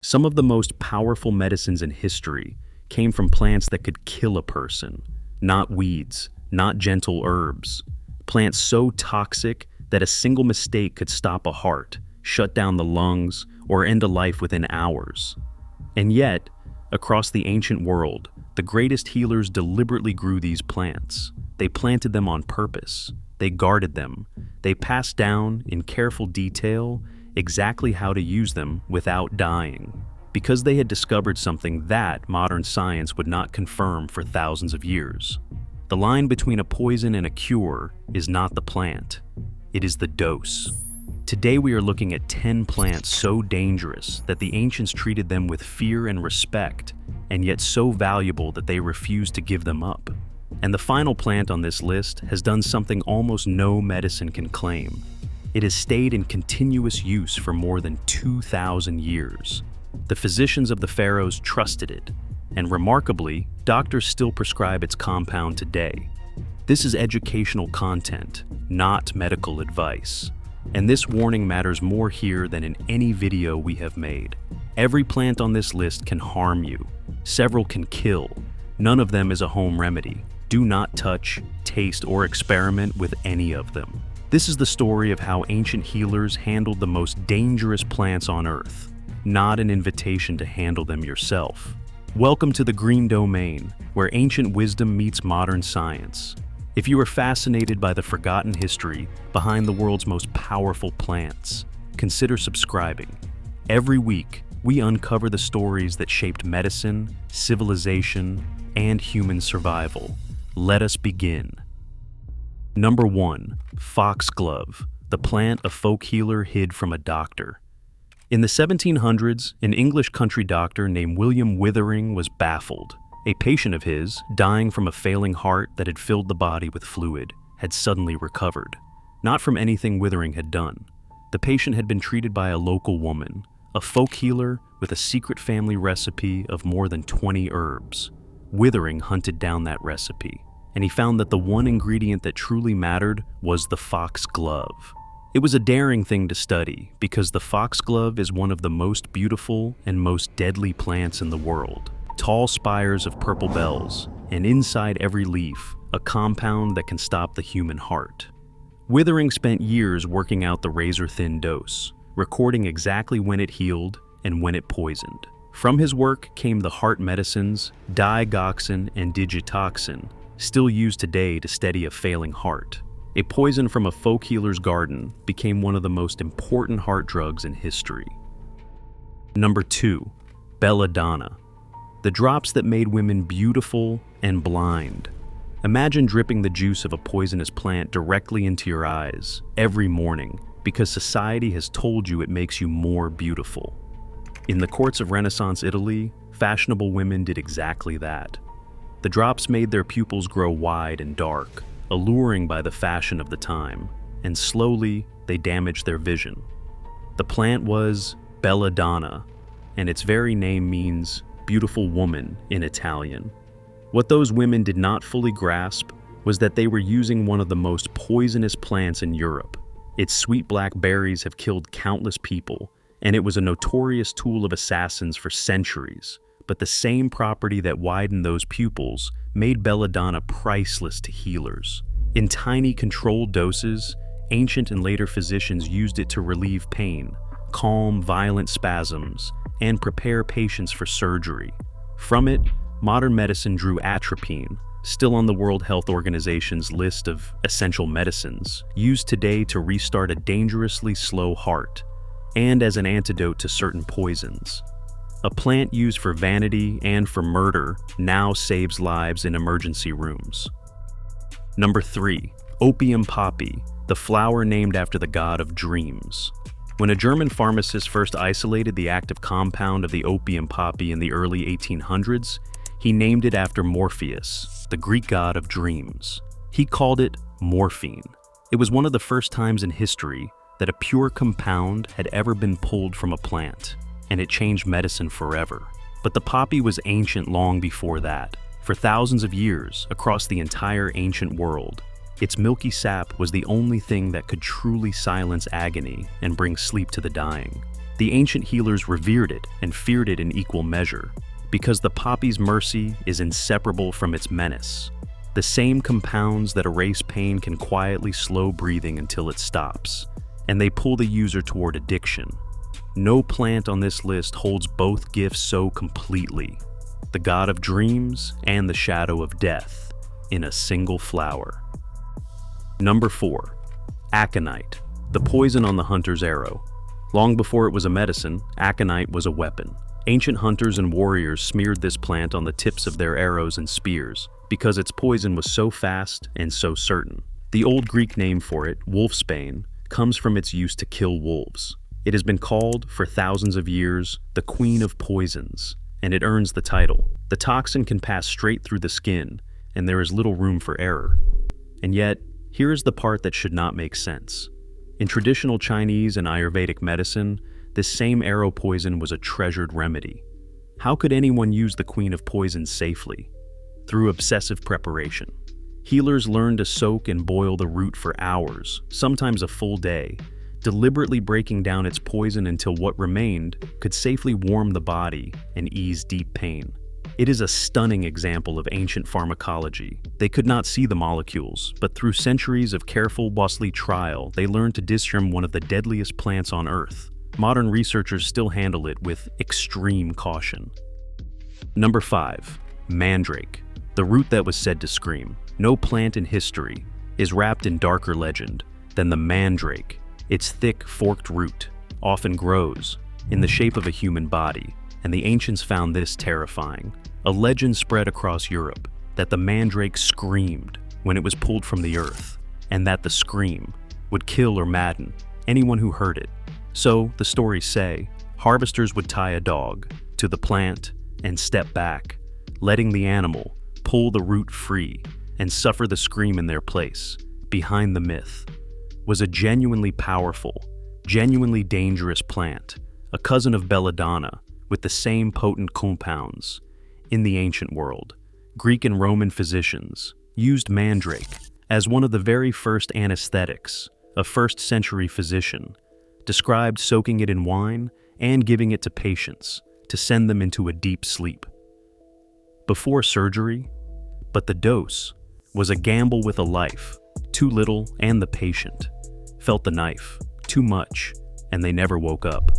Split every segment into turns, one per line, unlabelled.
Some of the most powerful medicines in history came from plants that could kill a person, not weeds, not gentle herbs. Plants so toxic that a single mistake could stop a heart, shut down the lungs, or end a life within hours. And yet, across the ancient world, the greatest healers deliberately grew these plants. They planted them on purpose. They guarded them. They passed down, in careful detail, exactly how to use them without dying, because they had discovered something that modern science would not confirm for thousands of years. The line between a poison and a cure is not the plant, it is the dose. Today we are looking at 10 plants so dangerous that the ancients treated them with fear and respect, and yet so valuable that they refused to give them up. And the final plant on this list has done something almost no medicine can claim. It has stayed in continuous use for more than 2,000 years. The physicians of the pharaohs trusted it, and remarkably, doctors still prescribe its compound today. This is educational content, not medical advice. And this warning matters more here than in any video we have made. Every plant on this list can harm you. Several can kill. None of them is a home remedy. Do not touch, taste, or experiment with any of them. This is the story of how ancient healers handled the most dangerous plants on Earth, not an invitation to handle them yourself. Welcome to the Green Domain, where ancient wisdom meets modern science. If you are fascinated by the forgotten history behind the world's most powerful plants, consider subscribing. Every week, we uncover the stories that shaped medicine, civilization, and human survival. Let us begin. Number 1. Foxglove, the plant a folk healer hid from a doctor. In the 1700s, an English country doctor named William Withering was baffled. A patient of his, dying from a failing heart that had filled the body with fluid, had suddenly recovered. Not from anything Withering had done. The patient had been treated by a local woman, a folk healer with a secret family recipe of more than 20 herbs. Withering hunted down that recipe, and he found that the one ingredient that truly mattered was the foxglove. It was a daring thing to study because the foxglove is one of the most beautiful and most deadly plants in the world. Tall spires of purple bells, and inside every leaf, a compound that can stop the human heart. Withering spent years working out the razor-thin dose, recording exactly when it healed and when it poisoned. From his work came the heart medicines, digoxin and digitoxin, still used today to steady a failing heart. A poison from a folk healer's garden became one of the most important heart drugs in history. Number 2. Belladonna, the drops that made women beautiful and blind. Imagine dripping the juice of a poisonous plant directly into your eyes every morning because society has told you it makes you more beautiful. In the courts of Renaissance Italy, fashionable women did exactly that. The drops made their pupils grow wide and dark, alluring by the fashion of the time, and slowly they damaged their vision. The plant was Belladonna, and its very name means beautiful woman in Italian. What those women did not fully grasp was that they were using one of the most poisonous plants in Europe. Its sweet black berries have killed countless people, and it was a notorious tool of assassins for centuries. But the same property that widened those pupils made belladonna priceless to healers. In tiny controlled doses, ancient and later physicians used it to relieve pain, calm violent spasms, and prepare patients for surgery. From it, modern medicine drew atropine, still on the World Health Organization's list of essential medicines, used today to restart a dangerously slow heart, and as an antidote to certain poisons. A plant used for vanity and for murder now saves lives in emergency rooms. Number 3. Opium poppy, the flower named after the god of dreams. When a German pharmacist first isolated the active compound of the opium poppy in the early 1800s, he named it after Morpheus, the Greek god of dreams. He called it morphine. It was one of the first times in history that a pure compound had ever been pulled from a plant, and it changed medicine forever. But the poppy was ancient long before that. For thousands of years, across the entire ancient world, its milky sap was the only thing that could truly silence agony and bring sleep to the dying. The ancient healers revered it and feared it in equal measure, because the poppy's mercy is inseparable from its menace. The same compounds that erase pain can quietly slow breathing until it stops, and they pull the user toward addiction. No plant on this list holds both gifts so completely: the god of dreams and the shadow of death in a single flower. Number 4. Aconite, the poison on the hunter's arrow. Long before it was a medicine, aconite was a weapon. Ancient hunters and warriors smeared this plant on the tips of their arrows and spears because its poison was so fast and so certain. The old Greek name for it, wolfsbane, comes from its use to kill wolves. It has been called, for thousands of years, the queen of poisons, and it earns the title. The toxin can pass straight through the skin, and there is little room for error. And yet, here is the part that should not make sense. In traditional Chinese and Ayurvedic medicine, this same arrow poison was a treasured remedy. How could anyone use the queen of poisons safely? Through obsessive preparation. Healers learned to soak and boil the root for hours, sometimes a full day, deliberately breaking down its poison until what remained could safely warm the body and ease deep pain. It is a stunning example of ancient pharmacology. They could not see the molecules, but through centuries of careful, costly trial, they learned to discern one of the deadliest plants on Earth. Modern researchers still handle it with extreme caution. Number 5. Mandrake, the root that was said to scream. No plant in history is wrapped in darker legend than the mandrake. Its thick, forked root often grows in the shape of a human body, and the ancients found this terrifying. A legend spread across Europe that the mandrake screamed when it was pulled from the earth, and that the scream would kill or madden anyone who heard it. So, the stories say, harvesters would tie a dog to the plant and step back, letting the animal pull the root free and suffer the scream in their place. Behind the myth was a genuinely powerful, genuinely dangerous plant, a cousin of Belladonna with the same potent compounds. In the ancient world, Greek and Roman physicians used mandrake as one of the very first anesthetics. A first-century physician described soaking it in wine and giving it to patients to send them into a deep sleep before surgery, but the dose was a gamble with a life. Too little and the patient felt the knife, too much, and they never woke up.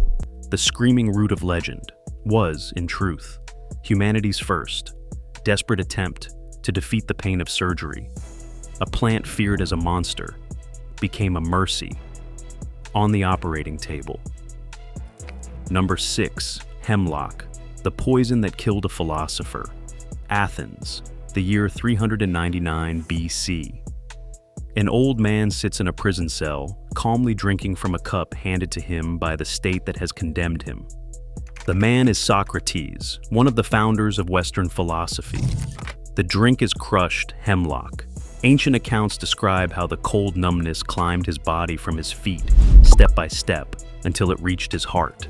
The screaming root of legend was, in truth, humanity's first, desperate attempt to defeat the pain of surgery. A plant feared as a monster became a mercy on the operating table. Number 6. Hemlock, the poison that killed a philosopher. Athens, the year 399 BC. An old man sits in a prison cell, calmly drinking from a cup handed to him by the state that has condemned him. The man is Socrates, one of the founders of Western philosophy. The drink is crushed hemlock. Ancient accounts describe how the cold numbness climbed his body from his feet, step by step, until it reached his heart.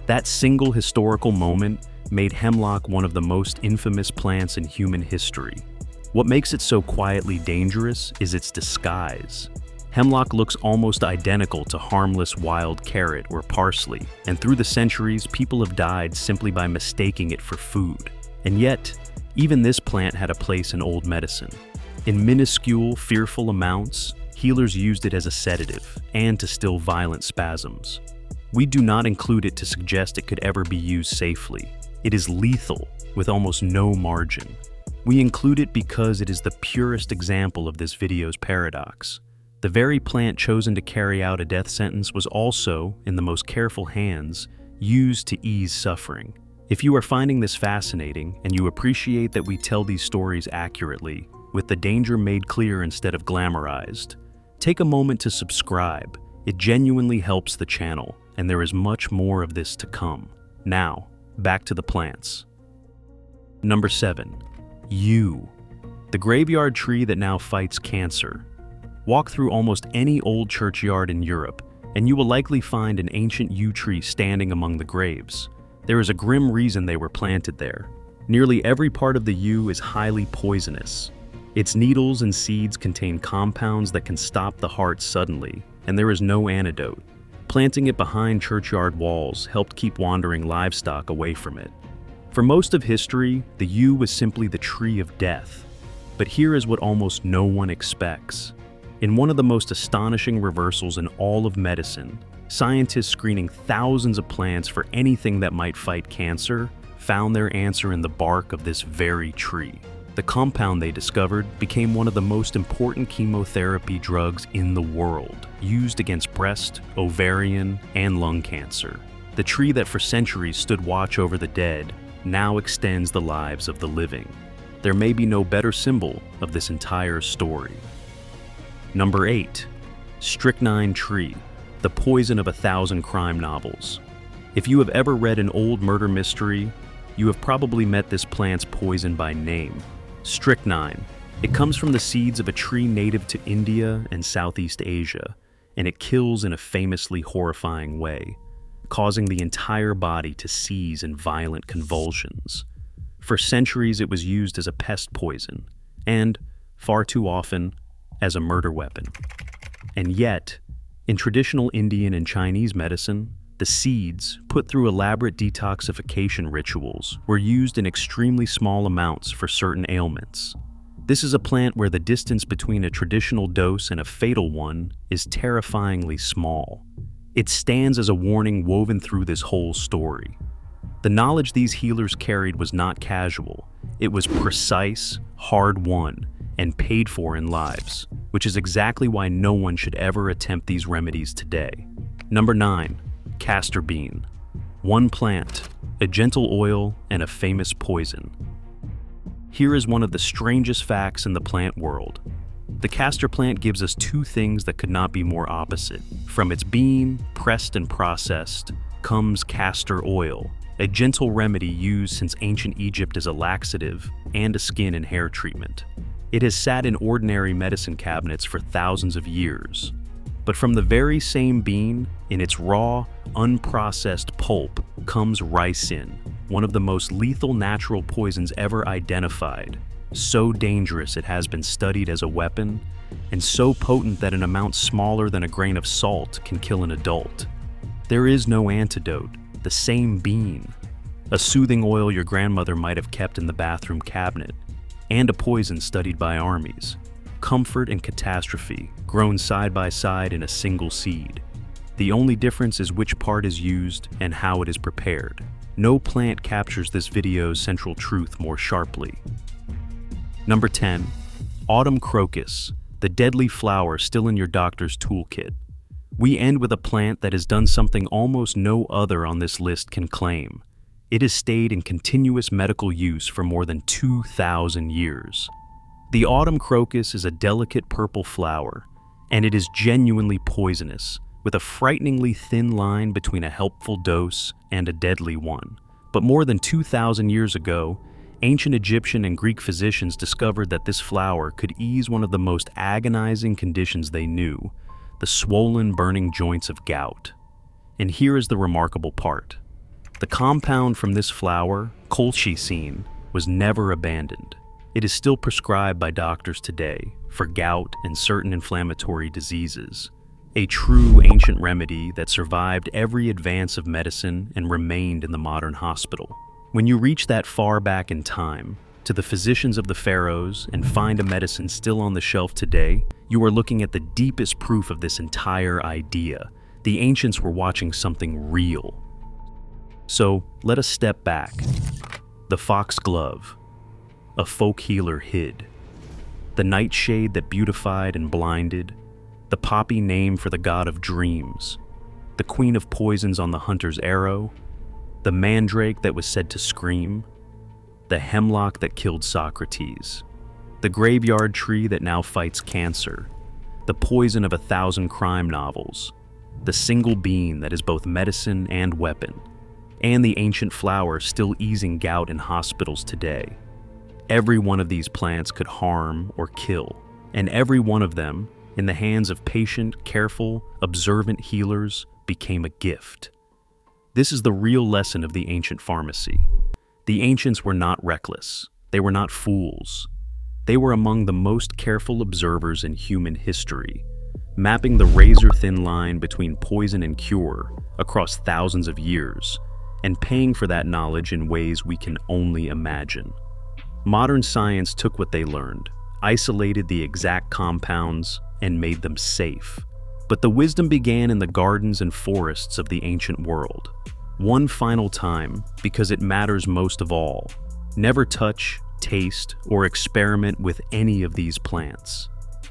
That single historical moment made hemlock one of the most infamous plants in human history. What makes it so quietly dangerous is its disguise. Hemlock looks almost identical to harmless wild carrot or parsley, and through the centuries, people have died simply by mistaking it for food. And yet, even this plant had a place in old medicine. In minuscule, fearful amounts, healers used it as a sedative and to still violent spasms. We do not include it to suggest it could ever be used safely. It is lethal with almost no margin. We include it because it is the purest example of this video's paradox. The very plant chosen to carry out a death sentence was also, in the most careful hands, used to ease suffering. If you are finding this fascinating and you appreciate that we tell these stories accurately, with the danger made clear instead of glamorized, take a moment to subscribe. It genuinely helps the channel, and there is much more of this to come. Now, back to the plants. Number 7. Yew, the graveyard tree that now fights cancer. Walk through almost any old churchyard in Europe, and you will likely find an ancient yew tree standing among the graves. There is a grim reason they were planted there. Nearly every part of the yew is highly poisonous. Its needles and seeds contain compounds that can stop the heart suddenly, and there is no antidote. Planting it behind churchyard walls helped keep wandering livestock away from it. For most of history, the yew was simply the tree of death. But here is what almost no one expects. In one of the most astonishing reversals in all of medicine, scientists screening thousands of plants for anything that might fight cancer found their answer in the bark of this very tree. The compound they discovered became one of the most important chemotherapy drugs in the world, used against breast, ovarian, and lung cancer. The tree that for centuries stood watch over the dead now extends the lives of the living. There may be no better symbol of this entire story. Number 8. Strychnine tree, the poison of 1,000 crime novels. If you have ever read an old murder mystery, you have probably met this plant's poison by name. Strychnine. It comes from the seeds of a tree native to India and Southeast Asia, and it kills in a famously horrifying way, causing the entire body to seize in violent convulsions. For centuries, it was used as a pest poison, and, far too often, as a murder weapon. And yet, in traditional Indian and Chinese medicine, the seeds, put through elaborate detoxification rituals, were used in extremely small amounts for certain ailments. This is a plant where the distance between a traditional dose and a fatal one is terrifyingly small. It stands as a warning woven through this whole story. The knowledge these healers carried was not casual. It was precise, hard-won, and paid for in lives, which is exactly why no one should ever attempt these remedies today. Number 9. Castor bean. One plant, a gentle oil, and a famous poison. Here is one of the strangest facts in the plant world. The castor plant gives us two things that could not be more opposite. From its bean, pressed and processed, comes castor oil, a gentle remedy used since ancient Egypt as a laxative and a skin and hair treatment. It has sat in ordinary medicine cabinets for thousands of years. But from the very same bean, in its raw, unprocessed pulp, comes ricin, one of the most lethal natural poisons ever identified. So dangerous it has been studied as a weapon, and so potent that an amount smaller than a grain of salt can kill an adult. There is no antidote, the same bean, a soothing oil your grandmother might have kept in the bathroom cabinet, and a poison studied by armies. Comfort and catastrophe, grown side by side in a single seed. The only difference is which part is used and how it is prepared. No plant captures this video's central truth more sharply. Number 10. Autumn crocus, the deadly flower still in your doctor's toolkit. We end with a plant that has done something almost no other on this list can claim. It has stayed in continuous medical use for more than 2,000 years. The autumn crocus is a delicate purple flower, and it is genuinely poisonous, with a frighteningly thin line between a helpful dose and a deadly one. But more than 2,000 years ago, ancient Egyptian and Greek physicians discovered that this flower could ease one of the most agonizing conditions they knew, the swollen, burning joints of gout. And here is the remarkable part. The compound from this flower, colchicine, was never abandoned. It is still prescribed by doctors today for gout and certain inflammatory diseases. A true ancient remedy that survived every advance of medicine and remained in the modern hospital. When you reach that far back in time, to the physicians of the pharaohs, and find a medicine still on the shelf today, you are looking at the deepest proof of this entire idea. The ancients were watching something real. So let us step back. The foxglove, a folk healer hid. The nightshade that beautified and blinded. The poppy name for the god of dreams. The queen of poisons on the hunter's arrow. The mandrake that was said to scream. The hemlock that killed Socrates. The graveyard tree that now fights cancer. The poison of 1,000 crime novels. The single bean that is both medicine and weapon. And the ancient flower still easing gout in hospitals today. Every one of these plants could harm or kill, and every one of them, in the hands of patient, careful, observant healers, became a gift. This is the real lesson of the ancient pharmacy. The ancients were not reckless. They were not fools. They were among the most careful observers in human history, mapping the razor-thin line between poison and cure across thousands of years, and paying for that knowledge in ways we can only imagine. Modern science took what they learned, isolated the exact compounds, and made them safe. But the wisdom began in the gardens and forests of the ancient world. One final time, because it matters most of all, never touch, taste, or experiment with any of these plants.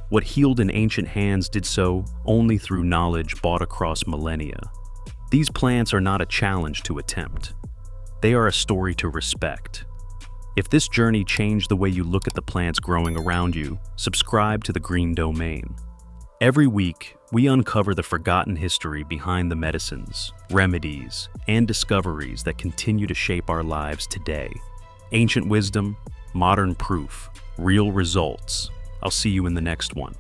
What healed in ancient hands did so only through knowledge bought across millennia. These plants are not a challenge to attempt. They are a story to respect. If this journey changed the way you look at the plants growing around you, subscribe to the Green Domain. Every week, we uncover the forgotten history behind the medicines, remedies, and discoveries that continue to shape our lives today. Ancient wisdom, modern proof, real results. I'll see you in the next one.